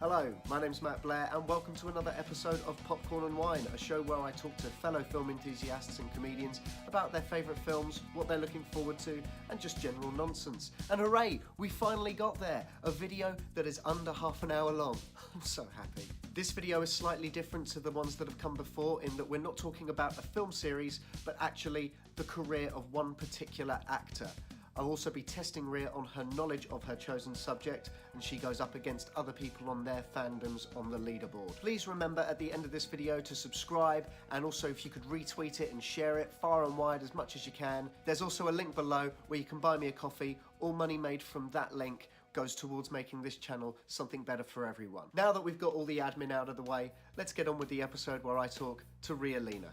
Hello, my name's Matt Blair and welcome to another episode of Popcorn and Wine, a show where I talk to fellow film enthusiasts and comedians about their favourite films, what they're looking forward to, and just general nonsense. And hooray, we finally got there! A video that is under half an hour long. I'm so happy. This video is slightly different to the ones that have come before in that we're not talking about a film series, but actually the career of one particular actor. I'll also be testing Ria on her knowledge of her chosen subject, and she goes up against other people on their fandoms on the leaderboard. Please remember at the end of this video to subscribe, and also if you could retweet it and share it far and wide as much as you can. There's also a link below where you can buy me a coffee. All money made from that link goes towards making this channel something better for everyone. Now that we've got all the admin out of the way, let's get on with the episode where I talk to Ria Lina.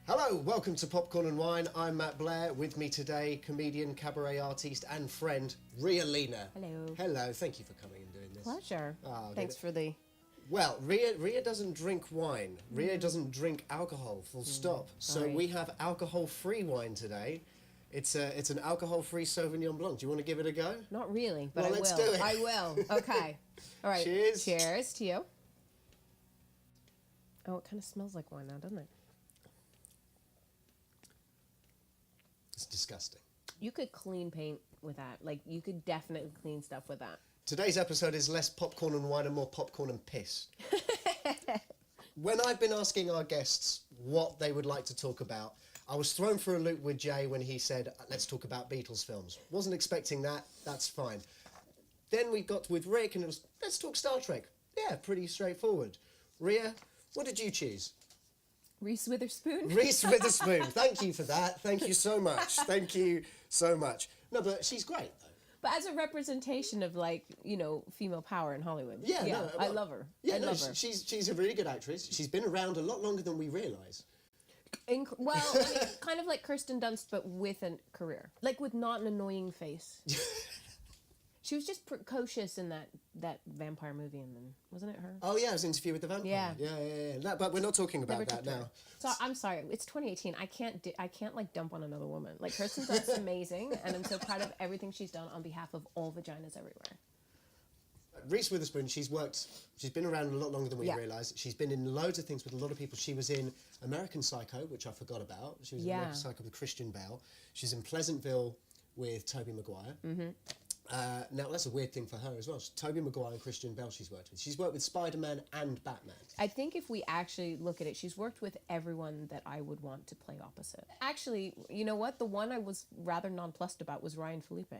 Hello, welcome to Popcorn and Wine. I'm Matt Blair. With me today, comedian, cabaret artiste and friend, Ria Lina. Hello. Hello, thank you for coming and doing this. Pleasure. Oh, Thanks for the... Well, Ria doesn't drink wine. Ria doesn't drink alcohol, full stop. So Sorry. we have alcohol-free wine today. It's an alcohol-free Sauvignon Blanc. Do you want to give it a go? Not really, but Well, I let's will. do it. I will. Okay. All right. Cheers. Cheers to you. Oh, it kind of smells like wine now, doesn't it? It's disgusting. You could clean paint with that. Like, you could definitely clean stuff with that. Today's episode is less popcorn and wine and more popcorn and piss. When I've been asking our guests what they would like to talk about, I was thrown for a loop with Jay when he said, let's talk about Beatles films. Wasn't expecting that, that's fine. Then we got with Rick and it was, let's talk Star Trek. Yeah, pretty straightforward. Ria, what did you choose? Reese Witherspoon? Reese Witherspoon, thank you for that. Thank you so much. Thank you so much. No, but she's great though. But as a representation of, like, you know, female power in Hollywood. Yeah, no, I love her. Yeah, I no, love her. she's a really good actress. She's been around a lot longer than we realise. Well, I mean, kind of like Kirsten Dunst, but with a career. Like, with not an annoying face. She was just precocious in that vampire movie, and then wasn't it her? Oh yeah, it was Interview with the Vampire. Yeah. Yeah. That, but we're not talking about Never that took her. now. So I'm sorry, it's 2018. I can't like dump on another woman. Like, Kirsten Dunst's amazing, and I'm so proud of everything she's done on behalf of all vaginas everywhere. Reese Witherspoon, she's been around a lot longer than we Yeah. realise. She's been in loads of things with a lot of people. She was in American Psycho, which I forgot about. She was in Yeah. American Psycho with Christian Bale. She's in Pleasantville with Tobey Maguire. Mm-hmm. Now, that's a weird thing for her as well. Tobey Maguire and Christian Bale she's worked with. She's worked with Spider-Man and Batman. I think if we actually look at it, she's worked with everyone that I would want to play opposite. Actually, you know what? The one I was rather nonplussed about was Ryan Felipe.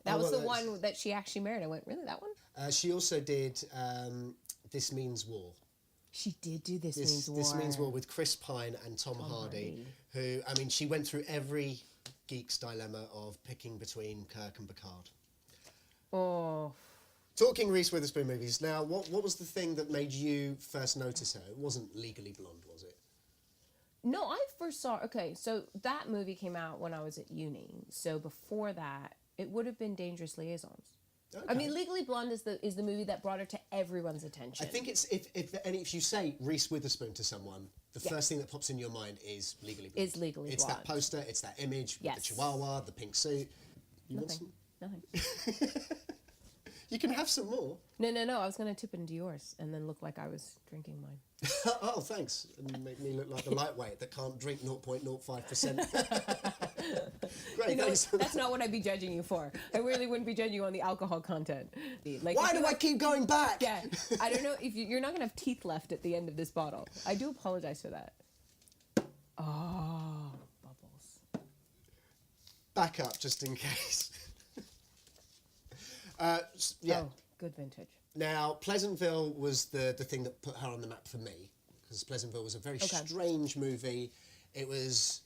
That was the one that she actually married. I went, really, that one? She also did This Means War. She did do This Means War. This Means War with Chris Pine and Tom Hardy, who, I mean, she went through every geek's dilemma of picking between Kirk and Picard. Oh. Talking Reese Witherspoon movies, now, what was the thing that made you first notice her? It wasn't Legally Blonde, was it? No, I first saw... Okay, so that movie came out when I was at uni. So before that, it would have been Dangerous Liaisons. Okay. I mean, Legally Blonde is the movie that brought her to everyone's attention. I think it's, if you say Reese Witherspoon to someone, the first thing that pops in your mind is Legally Blonde. Is Legally It's Blonde. that poster, it's that image, Yes. with the chihuahua, the pink suit. You want some? Nothing. You can have some more. No. I was going to tip into yours and then look like I was drinking mine. Oh, thanks. And make me look like the lightweight that can't drink 0.05%. Great, You know, thanks. that's not what I'd be judging you for. I really wouldn't be judging you on the alcohol content. Like, Why do I keep going back? Yeah, I don't know if you're not going to have teeth left at the end of this bottle. I do apologize for that. Oh, bubbles. Back up, just in case. Yeah. Oh, good vintage. Now, Pleasantville was the thing that put her on the map for me, because Pleasantville was a very strange movie. It was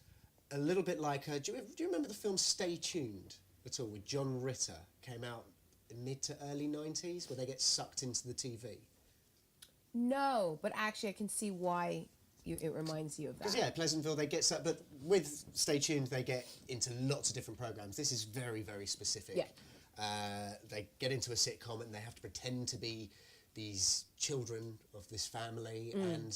a little bit like, do you remember the film Stay Tuned at all, with John Ritter? Came out in mid to early 90s, where they get sucked into the TV. No, but actually I can see why it reminds you of that. Because, yeah, Pleasantville, they get sucked, but with Stay Tuned, they get into lots of different programs. This is very, very specific. Yeah. They get into a sitcom and they have to pretend to be these children of this family, and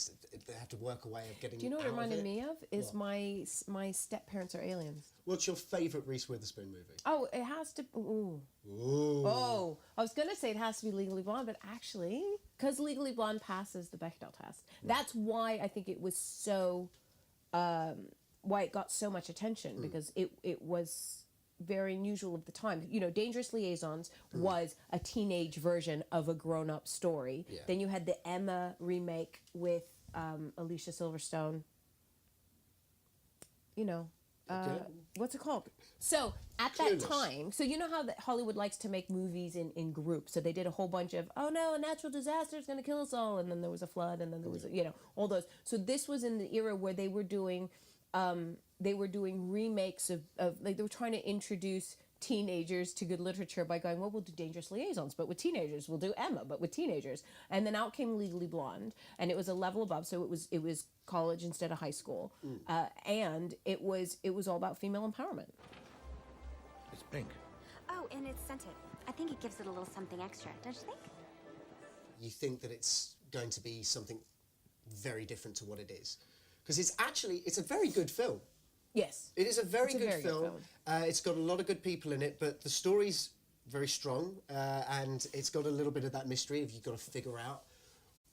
they have to work a way of getting. Do you know what out it reminded of me of? Is my step parents are aliens. What's your favourite Reese Witherspoon movie? Oh, it has to. Ooh. Oh, I was gonna say it has to be Legally Blonde, but actually, because Legally Blonde passes the Bechdel test, that's why I think it was so. Why it got so much attention, because it was very unusual of the time. You know, Dangerous Liaisons was a teenage version of a grown-up story. Yeah. Then you had the Emma remake with Alicia Silverstone. You know, what's it called? So at that time, so you know how Hollywood likes to make movies in groups. So they did a whole bunch of, oh no, a natural disaster is going to kill us all, and then there was a flood, and then there was, all those. So this was in the era where they were doing remakes of like, they were trying to introduce teenagers to good literature by going, well, we'll do Dangerous Liaisons, but with teenagers. We'll do Emma, but with teenagers. And then out came Legally Blonde, and it was a level above. So it was college instead of high school, and it was all about female empowerment. It's pink. Oh, and it's scented. I think it gives it a little something extra, don't you think? You think that it's going to be something very different to what it is, because it's a very good film. Yes. It is a very good film. It's got a lot of good people in it, but the story's very strong, and it's got a little bit of that mystery of you've got to figure out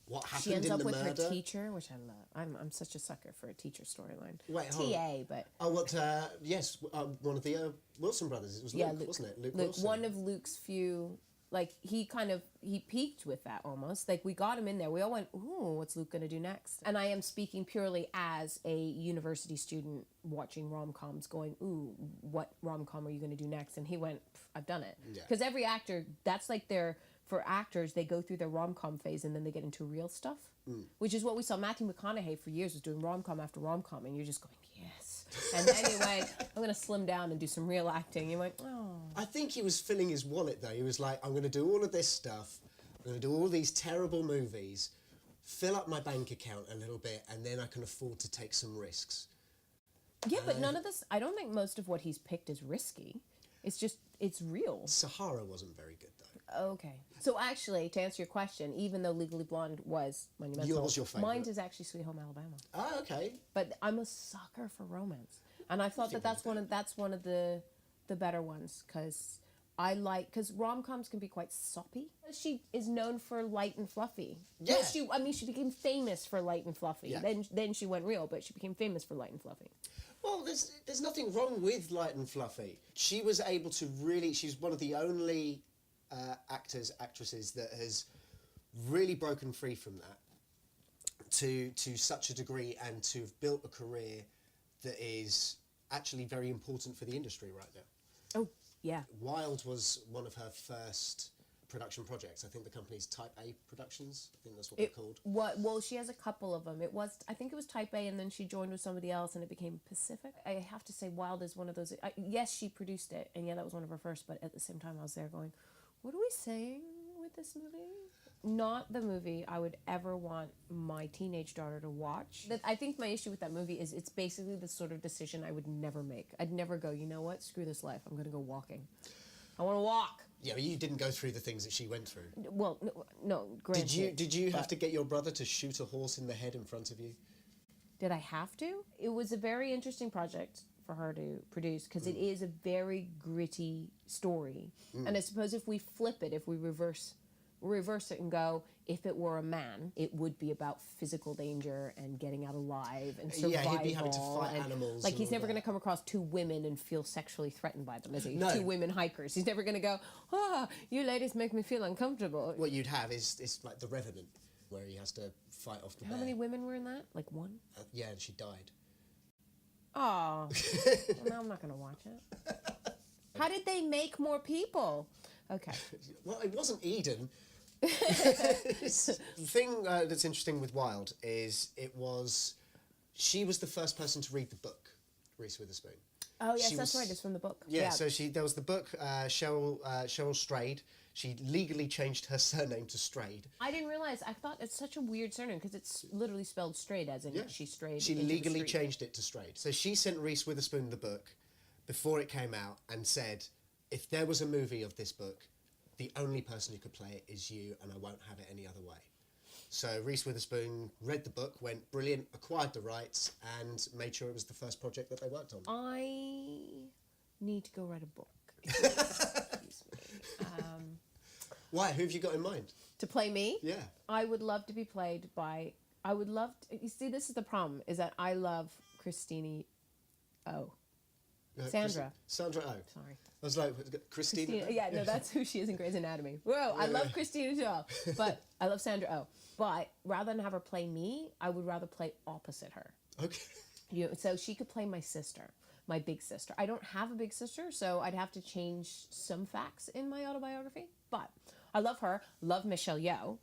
what happened in the murder. She ends up with her teacher, which I love. I'm such a sucker for a teacher storyline. Wait, TA, but... Oh, yes, one of the Wilson brothers. It was Luke, wasn't it? Luke Wilson. One of Luke's few... Like, he peaked with that almost. Like, we got him in there. We all went, ooh, what's Luke going to do next? And I am speaking purely as a university student watching rom-coms going, ooh, what rom-com are you going to do next? And he went, I've done it. Because every actor, that's like for actors, they go through their rom-com phase and then they get into real stuff. Which is what we saw. Matthew McConaughey for years was doing rom-com after rom-com, and you're just going, yes. And then he went, I'm going to slim down and do some real acting. You went, oh. I think he was filling his wallet, though. He was like, I'm going to do all of this stuff. I'm going to do all these terrible movies, fill up my bank account a little bit, and then I can afford to take some risks. Yeah, but none of this, I don't think most of what he's picked is risky. It's just, it's real. Sahara wasn't very good, though. Okay. So actually, to answer your question, even though Legally Blonde was monumental, yours your favourite? Mine is actually Sweet Home Alabama. Oh, okay. But I'm a sucker for romance, and I thought that's one of the better ones, because because rom-coms can be quite soppy. She is known for light and fluffy. Yeah. Well, she became famous for light and fluffy. Yeah. Then she went real, but she became famous for light and fluffy. Well, there's nothing wrong with light and fluffy. She was able to really. She's one of the only actresses that has really broken free from that to such a degree, and to have built a career that is actually very important for the industry right now. Oh, yeah. Wild was one of her first production projects. I think the company's Type A Productions. I think that's what they're called. Well, she has a couple of them. I think it was Type A, and then she joined with somebody else, and it became Pacific. I have to say, Wild is one of those. Yes, she produced it, and yeah, that was one of her first. But at the same time, I was there going, what are we saying with this movie? Not the movie I would ever want my teenage daughter to watch. I think my issue with that movie is it's basically the sort of decision I would never make. I'd never go, you know what, screw this life, I'm going to go walking. I want to walk. Yeah, but you didn't go through the things that she went through. Well, no, granted. Did you have to get your brother to shoot a horse in the head in front of you? Did I have to? It was a very interesting project for her to produce, because it is a very gritty story. And I suppose if we flip it, if we reverse it and go, if it were a man, it would be about physical danger and getting out alive and survival. Yeah, he'd be having to fight animals. Like, he's never going to come across two women and feel sexually threatened by them, is he? No. Two women hikers. He's never going to go, you ladies make me feel uncomfortable. What you'd have is like The Revenant, where he has to fight off the bear. How many women were in that? Like one? Yeah, and she died. Oh, well, now I'm not going to watch it. How did they make more people? Okay. Well, it wasn't Eden. The thing that's interesting with Wild is she was the first person to read the book, Reese Witherspoon. Oh, yes, that's right. It's from the book. Yeah, so there was the book, Cheryl Strayed. She legally changed her surname to Strayed. I didn't realize. I thought it's such a weird surname, because it's literally spelled straight, as in she strayed. She legally changed it to Strayed. So she sent Reese Witherspoon the book before it came out and said, if there was a movie of this book, the only person who could play it is you, and I won't have it any other way. So Reese Witherspoon read the book, went brilliant, acquired the rights, and made sure it was the first project that they worked on. I need to go write a book. Excuse me. Why? Who have you got in mind? To play me? Yeah. I would love to be played by... I would love to... You see, this is the problem, is that I love Christine O. Sandra. Sandra Oh. Sorry. I was like, Christina? Yeah, no, that's who she is in Grey's Anatomy. Whoa, I love Christina too, but I love Sandra Oh. But rather than have her play me, I would rather play opposite her. Okay. So she could play my sister, my big sister. I don't have a big sister, so I'd have to change some facts in my autobiography. But I love her, love Michelle Yeoh,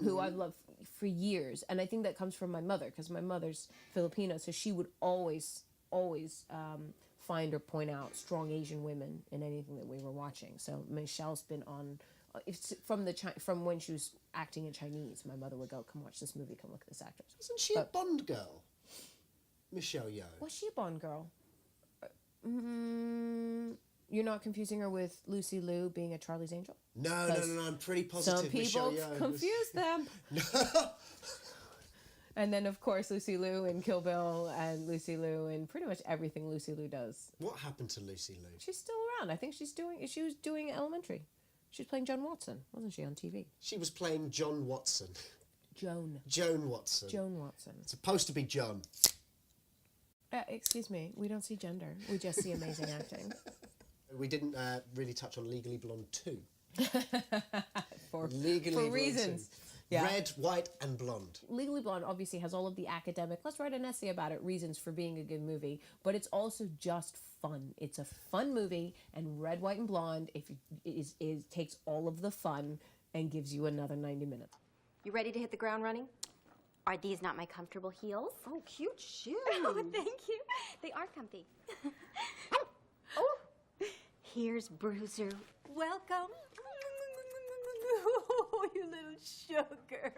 who I've loved for years. And I think that comes from my mother, because my mother's Filipino, so she would always find or point out strong Asian women in anything that we were watching. So Michelle's been on from when she was acting in Chinese. My mother would go, "Come watch this movie. Come look at this actress." Isn't she a Bond girl? Michelle Yeoh. Was she a Bond girl? You're not confusing her with Lucy Liu being a Charlie's Angel? No. I'm pretty positive. Some people Michelle Yeoh confuse them. And then, of course, Lucy Liu in Kill Bill and Lucy Liu in pretty much everything Lucy Liu does. What happened to Lucy Liu? She's still around. I think she was doing Elementary. She was playing Joan Watson, wasn't she, on TV? She was playing John Watson. Joan Watson. Joan Watson. It's supposed to be John. Excuse me, we don't see gender. We just see amazing acting. We didn't really touch on Legally Blonde 2. for Blonde reasons. 2. Yeah. Red, white, and blonde. Legally Blonde obviously has all of the academic, let's write an essay about it, reasons for being a good movie, but it's also just fun. It's a fun movie, and Red, White, and Blonde takes all of the fun and gives you another 90 minutes. You ready to hit the ground running? Are these not my comfortable heels? Oh, cute shoes. Oh, thank you. They are comfy. Oh, here's Bruiser. Welcome. Oh, you little sugar.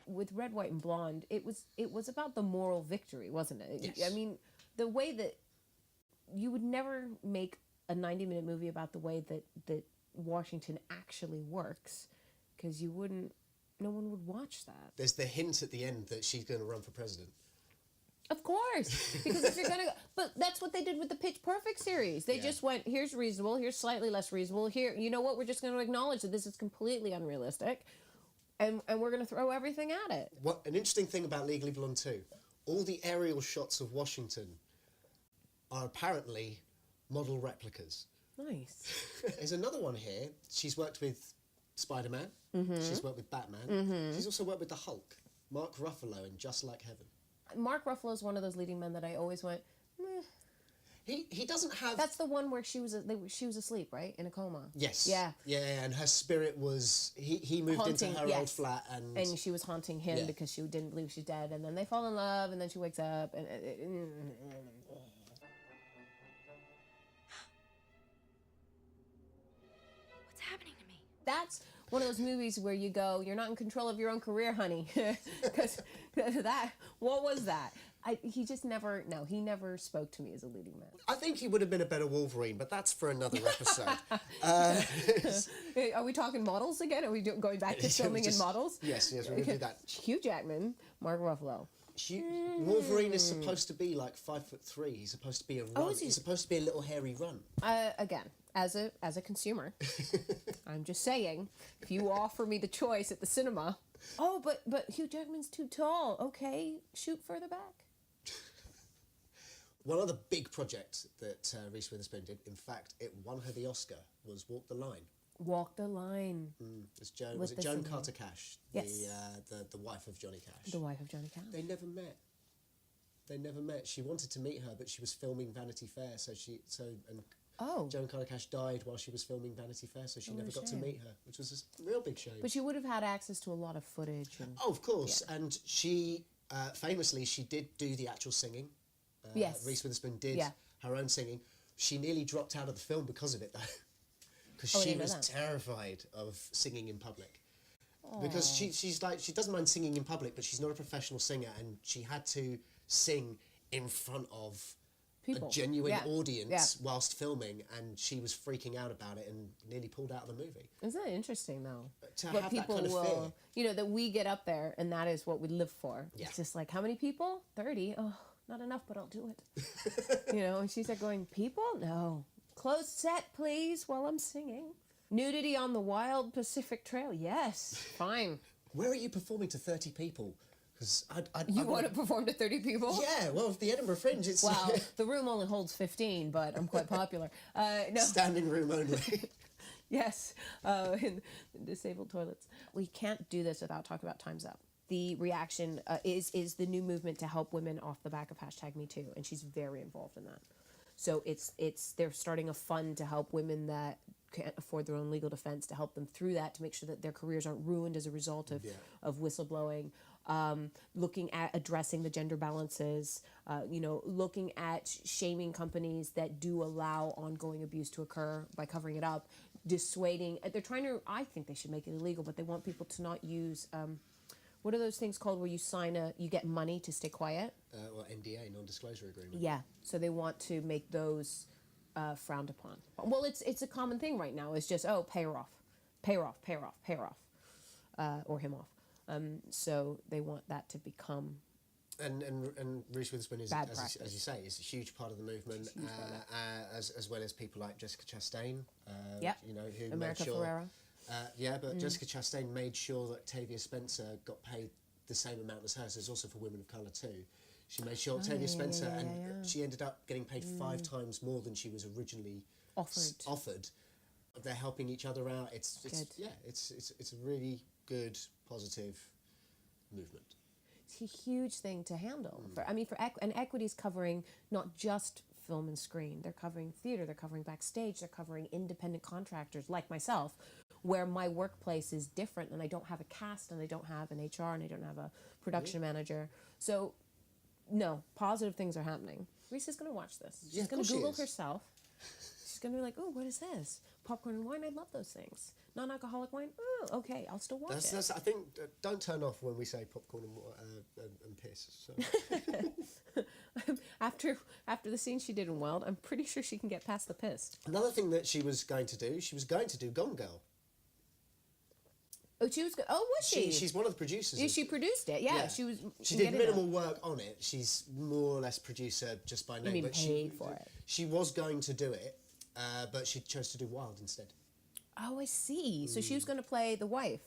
With Red, White, and Blonde, it was about the moral victory, wasn't it? Yes. I mean, the way that you would never make a 90-minute movie about the way that Washington actually works, because no one would watch that. There's the hint at the end that she's going to run for president. Of course, because if you're gonna, but that's what they did with the Pitch Perfect series. They just went, here's reasonable, here's slightly less reasonable. Here, you know what? We're just going to acknowledge that this is completely unrealistic, and we're going to throw everything at it. What an interesting thing about Legally Blonde 2, all the aerial shots of Washington are apparently model replicas. Nice. There's another one here. She's worked with Spider-Man. She's worked with Batman. She's also worked with the Hulk, Mark Ruffalo in Just Like Heaven. Mark Ruffalo is one of those leading men that I always went, meh. He doesn't have... That's the one where she was asleep, right? In a coma. Yes. Yeah. Yeah, and her spirit was... He moved Haunting, into her old flat and... And she was haunting him because she didn't believe she's dead. And then they fall in love, and then she wakes up, and... What's happening to me? That's one of those movies where you go, you're not in control of your own career, honey. Because what was that? He never spoke to me as a leading man. I think he would have been a better Wolverine, but that's for another episode. Are we talking models again? Are we going back to filming in models? Yes, we're going to do that. Hugh Jackman, Mark Ruffalo. Wolverine is supposed to be like 5'3". He's supposed to be a run. He's supposed to be a little hairy run. Again, as a consumer, I'm just saying, if you offer me the choice at the cinema, but Hugh Jackman's too tall. Okay, shoot further back. One other big project that Reese Witherspoon did, in fact, it won her the Oscar, was Walk the Line. Walk the Line. Was it Joan Carter Cash? Yes. The wife of Johnny Cash. The wife of Johnny Cash. They never met. She wanted to meet her, but she was filming Vanity Fair, Joan Carter Cash died while she was filming Vanity Fair, so she never got to meet her, which was a real big shame. But she would have had access to a lot of footage. Oh, of course. Yeah. And she, famously, she did do the actual singing. Yes. Reese Witherspoon did her own singing. She nearly dropped out of the film because of it, though. Because she was terrified of singing in public. Aww. Because she doesn't mind singing in public, but she's not a professional singer, and she had to sing in front of people. a genuine Yeah. audience whilst filming, and she was freaking out about it and nearly pulled out of the movie. Isn't that interesting, though? To What have people that kind of will, fear. you know, that we get up there and that is what we live for. Yeah. It's just like, how many people? 30. Oh, not enough, but I'll do it. You know, and she's like going, people? No. Closed set, please, while I'm singing. Nudity on the wild Pacific Trail? Yes. Fine. Where are you performing to 30 people? Because You want to perform to 30 people? Yeah, well, the Edinburgh Fringe, it's Well, the room only holds 15, but I'm quite popular. No. standing room only. Yes, in disabled toilets. We can't do this without talking about Time's Up. The reaction is the new movement to help women off the back of #MeToo, and she's very involved in that. So they're starting a fund to help women that can't afford their own legal defense, to help them through that, to make sure that their careers aren't ruined as a result of whistleblowing. Looking at addressing the gender balances, looking at shaming companies that do allow ongoing abuse to occur by covering it up, dissuading. They're trying to. I think they should make it illegal, but they want people to not use. What are those things called where you get money to stay quiet? Or NDA, non-disclosure agreement. Yeah, so they want to make those frowned upon. Well, it's a common thing right now. It's just, pay her off, pay her off, pay her off, pay her off, or him off. So they want that to become. And Reese Witherspoon is, Bad as you say, is a huge part of the movement, as well as people like Jessica Chastain. Who America made sure. Ferrera. But Jessica Chastain made sure that Octavia Spencer got paid the same amount as her. So it's also for women of colour too. She made sure Octavia Spencer, and she ended up getting paid 5 times more than she was originally offered. They're helping each other out. It's a really good, positive movement. It's a huge thing to handle. And Equity's covering not just film and screen. They're covering theater. They're covering backstage. They're covering independent contractors like myself, where my workplace is different, and I don't have a cast, and I don't have an HR, and I don't have a production manager. So, no, positive things are happening. Reese is going to watch this. She's going to Google herself. She's going to be like, "Oh, what is this? Popcorn and wine? I love those things. Non-alcoholic wine? Oh, okay, I'll still watch it." I think, don't turn off when we say popcorn and piss. So. After the scene she did in Wild, I'm pretty sure she can get past the piss. Another thing that she was going to do Gone Girl. Oh, was she? She's one of the producers. Yeah, she produced it. Yeah, she was. She did minimal work on it. She's more or less producer just by name. You mean but paid for it? She was going to do it, but she chose to do Wild instead. Oh, I see. So she was going to play the wife.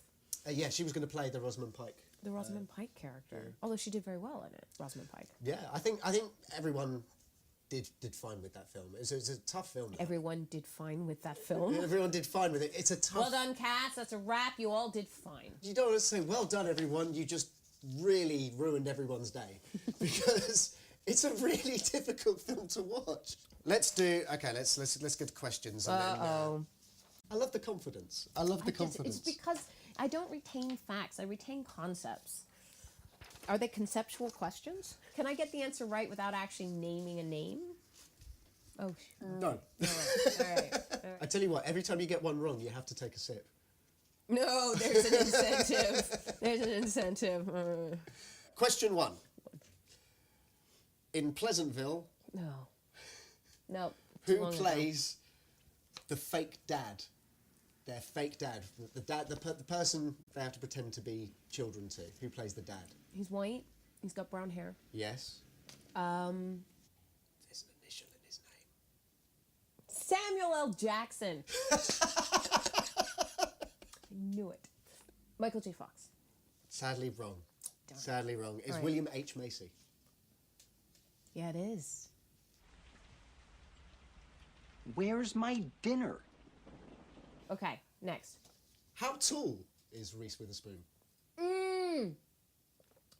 She was going to play the Rosamund Pike. The Rosamund Pike character. Although she did very well in it, Rosamund Pike. Yeah, I think everyone did fine with that film. It's a tough film. Though. Everyone did fine with that film. Everyone did fine with it. It's a tough. Well done, cast. That's a wrap. You all did fine. You don't want to say well done, everyone. You just really ruined everyone's day because it's a really difficult film to watch. Let's get to questions. And I love the confidence. It's because I don't retain facts. I retain concepts. Are they conceptual questions? Can I get the answer right without actually naming a name? Oh, no. All right. I tell you what, every time you get one wrong, you have to take a sip. No, there's an incentive. There's an incentive. Question 1. In Pleasantville, No. who plays the fake dad? Their fake dad. The person they have to pretend to be children to. Who plays the dad? He's white. He's got brown hair. Yes. There's an initial in his name. Samuel L. Jackson. I knew it. Michael J. Fox. Sadly wrong. Darn it. Sadly wrong. It's Right. William H. Macy. Yeah, it is. Where's my dinner? Okay, next. How tall is Reese Witherspoon?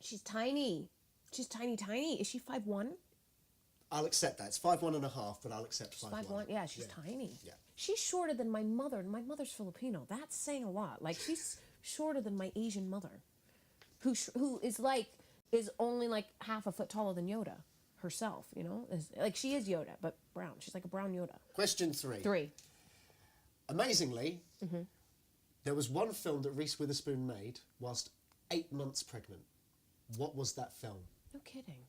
She's tiny. She's tiny. Is she 5'1"? I'll accept that. It's 5'1.5", but I'll accept 5'1". 5'1". Yeah, she's tiny. Yeah. She's shorter than my mother, and my mother's Filipino. That's saying a lot. Like, she's shorter than my Asian mother, who is only like half a foot taller than Yoda herself. You know, she is Yoda, but brown. She's like a brown Yoda. Question 3. 3. Amazingly, there was one film that Reese Witherspoon made whilst 8 months pregnant. What was that film? No kidding.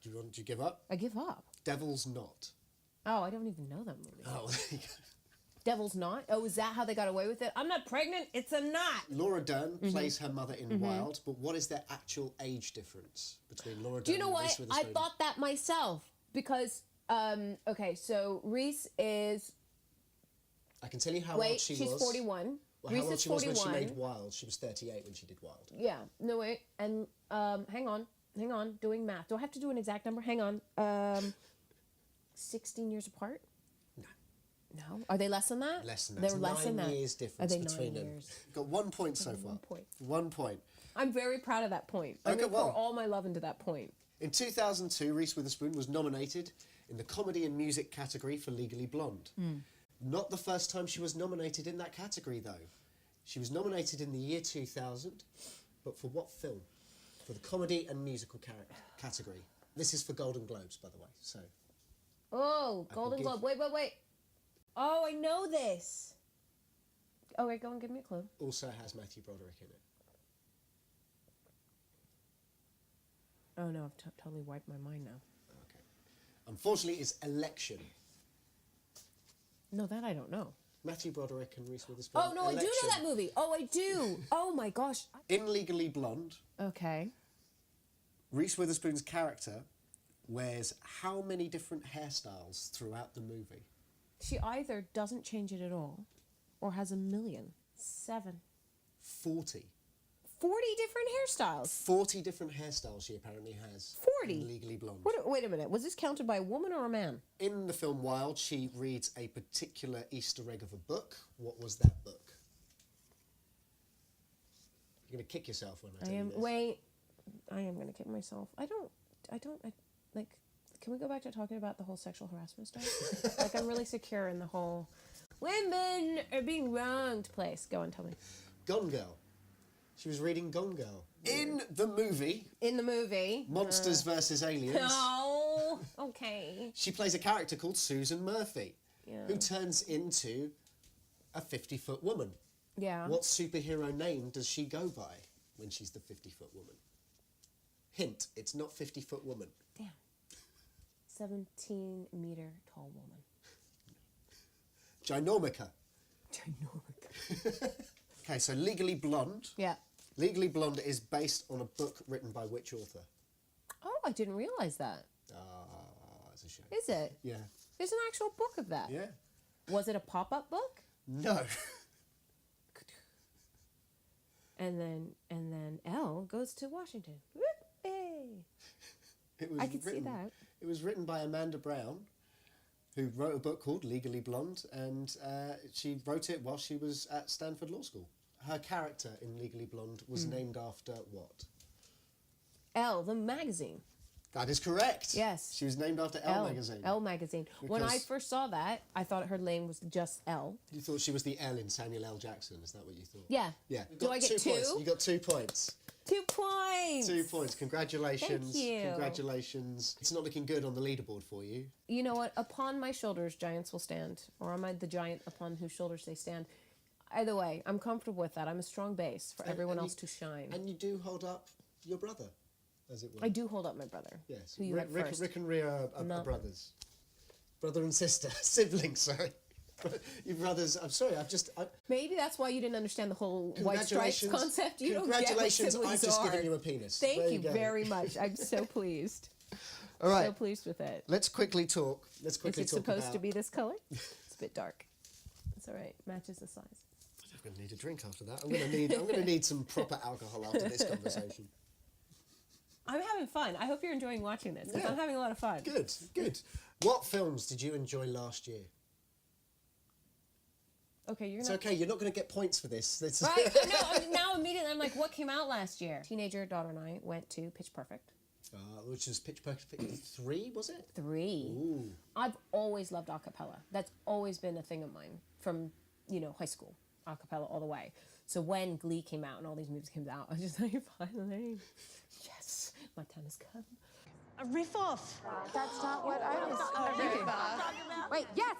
Do you give up? I give up. Devil's Knot. Oh, I don't even know that movie. Oh, there you go. Devil's Knot? Oh, is that how they got away with it? I'm not pregnant, it's a knot! Laura Dern plays her mother in Wild, but what is their actual age difference between Laura Dern Do you know and what? Reese I Witherspoon? thought that myself. Because, okay, so Reese is... I can tell you how old she was. she's 41. Well, Reese how old is she was 41. when she made Wild. She was 38 when she did Wild. Yeah, no, wait. And, hang on, doing math. Do I have to do an exact number? Hang on. 16 years apart? No. Are they less than that? Less than that. They're It's less than 9 that. years difference Are they between 9 them. years? Got 1 point so far. 1 point. 1 point. I'm very proud of that point. Okay, I'm going to well. pour all my love into that point. In 2002, Reese Witherspoon was nominated in the Comedy and Music category for Legally Blonde. Not the first time she was nominated in that category, though. She was nominated in the year 2000, but for what film? For the Comedy and Musical category. This is for Golden Globes, by the way, so... Oh, Golden give- Globe. Wait. Oh, I know this. Oh, wait, go and give me a clue. Also has Matthew Broderick in it. Oh, no, I've totally wiped my mind now. Okay. Unfortunately, it's Election. No, that I don't know. Matthew Broderick and Reese Witherspoon. Oh, no, I do know that movie. Oh, I do. Oh, my gosh. In Legally Blonde, Okay. Reese Witherspoon's character wears how many different hairstyles throughout the movie? She either doesn't change it at all or has a million. 7. 40. 40 different hairstyles. 40 different hairstyles she apparently has. 40? In Legally Blonde. Wait a minute. Was this counted by a woman or a man? In the film Wild, she reads a particular Easter egg of a book. What was that book? You're going to kick yourself when I tell you this. Wait. I am going to kick myself. Like, can we go back to talking about the whole sexual harassment stuff? Like, I'm really secure in the whole women are being wronged place. Go on, tell me. Gone Girl. She was reading Gone Girl. In the movie, Monsters vs. Aliens, Oh, okay. she plays a character called Susan Murphy, Yeah. who turns into a 50-foot woman. Yeah. What superhero name does she go by when she's the 50-foot woman? Hint, it's not 50-foot woman. Damn. 17-meter tall woman. Ginormica. Okay, so Legally Blonde. Yeah. Legally Blonde is based on a book written by which author? Oh, I didn't realize that. It's a shame. Is it? Yeah. There's an actual book of that. Yeah. Was it a pop-up book? No. And then Elle goes to Washington. Whoop, hey. It was I could see that. It was written by Amanda Brown, who wrote a book called Legally Blonde, and she wrote it while she was at Stanford Law School. Her character in Legally Blonde was named after what? Elle, the magazine. That is correct. Yes. She was named after Elle magazine. Elle magazine. When I Because- first saw that, I thought her name was just Elle. You thought she was the Elle in Samuel L. Jackson, is that what you thought? Yeah. Yeah. Do I get 2? Points. You got 2 points. 2 points. 2 points. Congratulations. Thank you. Congratulations. It's not looking good on the leaderboard for you. You know what? Upon my shoulders, giants will stand. Or am I the giant upon whose shoulders they stand? Either way, I'm comfortable with that. I'm a strong base for everyone else to shine. And you do hold up your brother, as it were. I do hold up my brother. Yes. Who you had first. Rick and Ria are Not- brothers. Brother and sister. Siblings, sorry. Your brothers, I'm sorry, Maybe that's why you didn't understand the whole white stripes Congratulations. concept. You don't get what Congratulations, siblings I've just are. given you a penis. Thank There you go. very much. I'm so pleased. All right. So pleased with it. Let's quickly talk. Let's Is quickly it talk supposed about... to be this color? It's a bit dark. It's all right. Matches the size. I'm going to need a drink after that. I'm going to need some proper alcohol after this conversation. I'm having fun. I hope you're enjoying watching this because Yeah. I'm having a lot of fun. Good, good. What films did you enjoy last year? Okay, you're It's gonna. okay, you're not going to get points for this. It's- Right? No, now immediately I'm like, what came out last year? Teenager daughter and I went to Pitch Perfect. Which is Pitch Perfect 3, was it? 3. Ooh. I've always loved a cappella. That's always been a thing of mine from, high school. A cappella all the way. So when Glee came out and all these movies came out, I was just like, finally, yes, my time has come. A riff off. That's not what I was thinking. Wait, yes!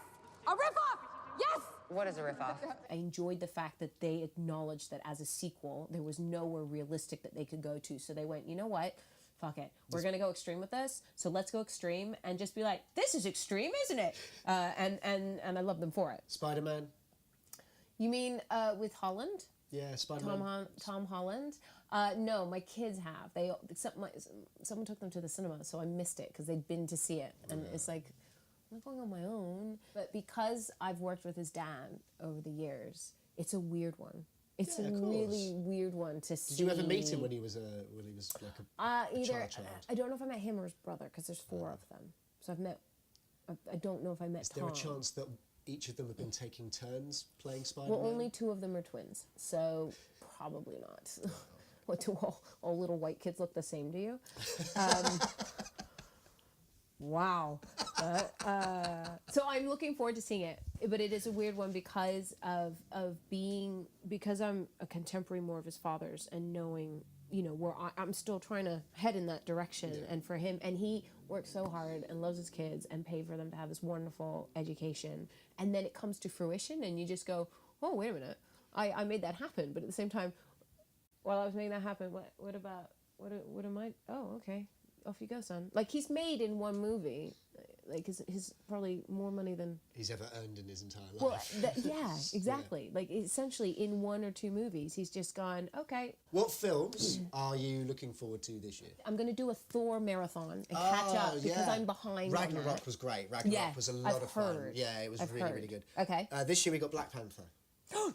A riff-off! Yes! What is a riff-off? I enjoyed the fact that they acknowledged that as a sequel, there was nowhere realistic that they could go to. So they went, you know what? fuck it. We're going to go extreme with this. So let's go extreme and just be like, this is extreme, isn't it? And I love them for it. Spider-Man? You mean with Holland? Yeah, Spider-Man. Tom Holland? No, my kids have. Someone took them to the cinema, so I missed it because they'd been to see it. And it's like, I'm not going on my own. But because I've worked with his dad over the years, it's a weird one. It's a really weird one to see. Did you ever meet him when he was like a child? I don't know if I met him or his brother because there's 4 of them. So I don't know if I met Is Tom. there a chance that each of them have been taking turns playing Spider-Man? Well, only 2 of them are twins, so probably not. What, do all little white kids look the same to you? Wow. So I'm looking forward to seeing it, but it is a weird one because because I'm a contemporary more of his father's and knowing, where I'm still trying to head in that direction. Yeah. And for him, and he works so hard and loves his kids and paid for them to have this wonderful education. And then it comes to fruition and you just go, oh, wait a minute. I made that happen. But at the same time, while I was making that happen, what am I? Oh, okay. Off you go, son. Like, he's made in one movie, like, his probably more money than he's ever earned in his entire life. Well, yeah, exactly. Yeah. Like, essentially, in 1 or 2 movies, he's just gone, okay. What films are you looking forward to this year? I'm going to do a Thor marathon and catch up because I'm behind. Ragnarok was great. Ragnarok was a lot of fun. Yeah, it was really good. Okay. This year we got Black Panther.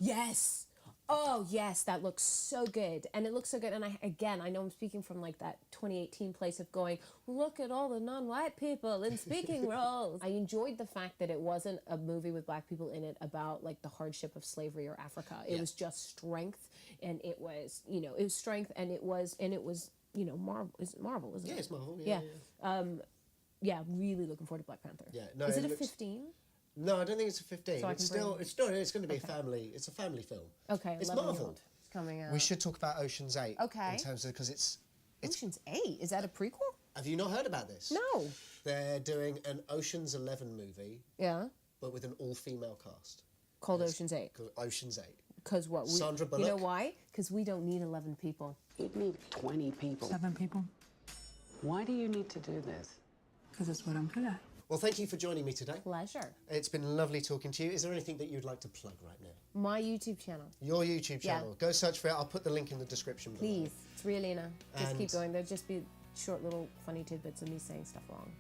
Yes. Oh, yes, that looks so good. And it looks so good. And I know I'm speaking from like that 2018 place of going, look at all the non-white people in speaking roles. I enjoyed the fact that it wasn't a movie with black people in it about like the hardship of slavery or Africa. It was just strength. And it was, it was strength and it was, Marvel. Is it Marvel, isn't it? Yeah, it's Marvel. Yeah, really looking forward to Black Panther. Yeah. No, is it a 15? No, I don't think it's a 15. So it's going to be a family. It's a family film. Okay, it's Marvel. It's coming out. We should talk about Ocean's 8. Okay. In terms of because it's Ocean's 8. Is that a prequel? Have you not heard about this? No. They're doing an Ocean's 11 movie. Yeah. But with an all-female cast. Called Ocean's 8. Called Ocean's 8. Because what? Sandra Bullock. You know why? Because we don't need 11 people. You'd need 20 people. 7 people. Why do you need to do this? Because it's what I'm good at. Well, thank you for joining me today. Pleasure. It's been lovely talking to you. Is there anything that you'd like to plug right now? My YouTube channel. Your YouTube channel. Go search for it. I'll put the link in the description below. Please. It's Ria Lina. Just keep going. There'll just be short little funny tidbits of me saying stuff wrong.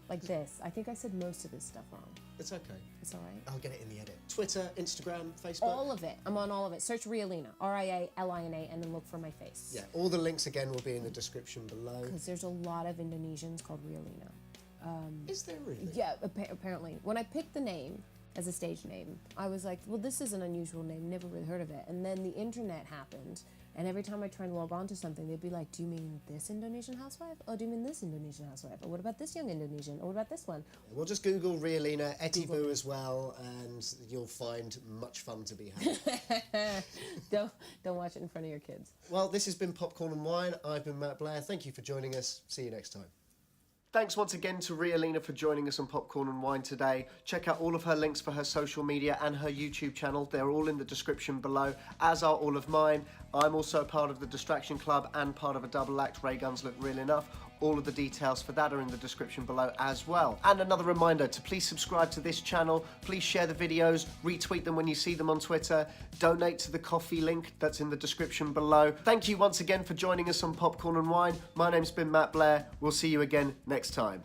Like this. I think I said most of this stuff wrong. It's okay. It's all right. I'll get it in the edit. Twitter, Instagram, Facebook. All of it. I'm on all of it. Search Ria Lina. RIALINA, and then look for my face. Yeah. All the links again will be in the description below. Because there's a lot of Indonesians called Ria Lina. Is there really? Yeah, apparently. When I picked the name as a stage name, I was like, well, this is an unusual name, never really heard of it. And then the internet happened, and every time I tried to log on to something, they'd be like, do you mean this Indonesian housewife? Or do you mean this Indonesian housewife? Or what about this young Indonesian? Or what about this one? We'll just Google Ria Lina, Etibu as well, and you'll find much fun to be had. Don't watch it in front of your kids. Well, this has been Popcorn and Wine. I've been Matt Blair. Thank you for joining us. See you next time. Thanks once again to Ria Lina for joining us on Popcorn and Wine today. Check out all of her links for her social media and her YouTube channel. They're all in the description below, as are all of mine. I'm also a part of the Distraction Club and part of a double act, Rayguns Look Real Enough. All of the details for that are in the description below as well. And another reminder to please subscribe to this channel, please share the videos, retweet them when you see them on Twitter, donate to the coffee link that's in the description below. Thank you once again for joining us on Popcorn and Wine. My name's been Matt Blair. We'll see you again next time.